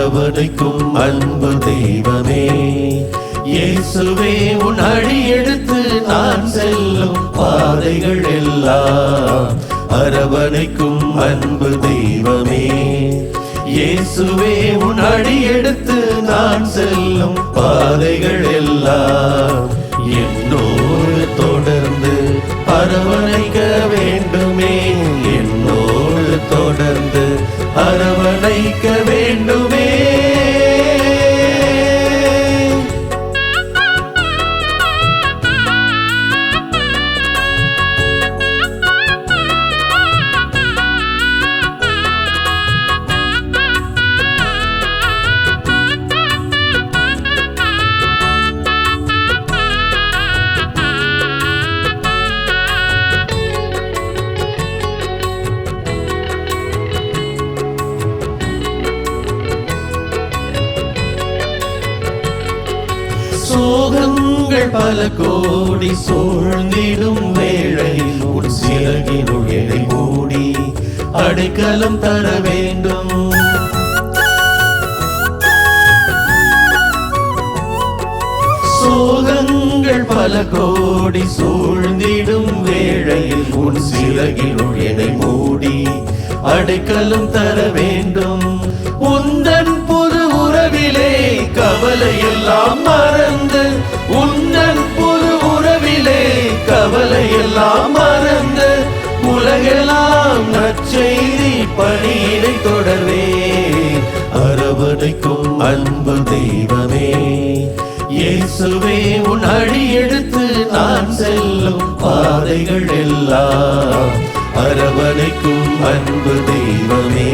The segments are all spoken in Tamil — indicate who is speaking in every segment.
Speaker 1: அரவணைக்கும் அன்பு தெய்வமே. இயேசுவே உன் அடி எடுத்து நான் செல்லும் பாதைகள் எல்லாம் அரவணைக்கும் அன்பு தெய்வமே. இயேசுவே உன் அடி எடுத்து நான் செல்லும் பாதைகள் எல்லாம் என்னோடு தொடர்ந்து அரவணைக்க வேண்டுமே. என்னோடு தொடர்ந்து அரவணைக்க வேண்டுமே. சோகங்கள் பல கோடி சூழ்ந்திடும் வேளையில் உன் சிறகினுள் என்னை மூடி அடைக்கலம் தர வேண்டும். சோகங்கள் பல கோடி சூழ்ந்திடும் வேளையில் உன் சிறகினுள் என்னை மூடி அடைக்கலம் தர வேண்டும். உந்தன் புது உறவிலே கவலை எல்லாம் மறந்து, உந்தன் புது உறவிலே கவலை எல்லாம் மறந்து உலகெல்லாம் நற்செய்தி பணியினை தொடர்வே. அரவணைக்கும் அன்பு தெய்வமே. இயேசுவே உன் அடி எடுத்து நான் செல்லும் பாதைகள் எல்லாம் அரவணைக்கும் அன்பு தெய்வமே.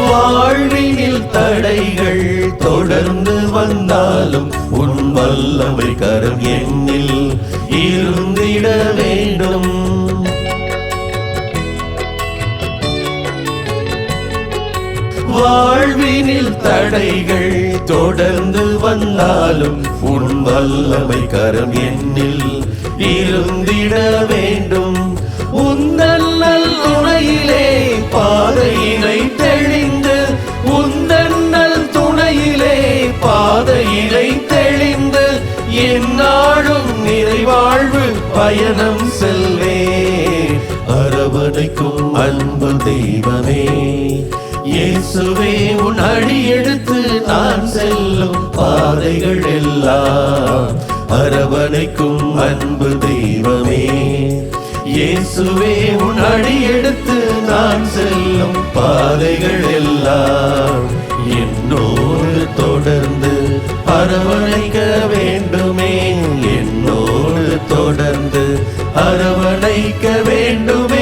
Speaker 1: வாழ்வினில் தடைகள் தொடர்ந்து வந்தாலும் உன் வல்லமை கரம் என்னில் இருந்திட வேண்டும். வாழ்வினில் தடைகள் தொடர்ந்து வந்தாலும் உன் வல்லமை கரம் என்னில் இருந்திட வேண்டும். உந்தன் நல் துணையிலே பாதையினை தெளிந்து, உந்தன் நல் துணையிலே பாதையினை தெளிந்து எந்நாளும் நிறைவாழ்வு பயணம் செல்வே. அரவணைக்கும் அன்பு தெய்வமே. இயேசுவே உன் அடி எடுத்து நான் செல்லும் பாதைகள் எல்லாம் அரவணைக்கும் அன்பு தெய்வமே. இயேசுவே உன் அடி எடுத்து நான் செல்லும் பாதைகள் எல்லாம் என்னோடு தொடர்ந்து அரவணைக்க வேண்டுமே. என்னோடு தொடர்ந்து அரவணைக்க வேண்டுமே.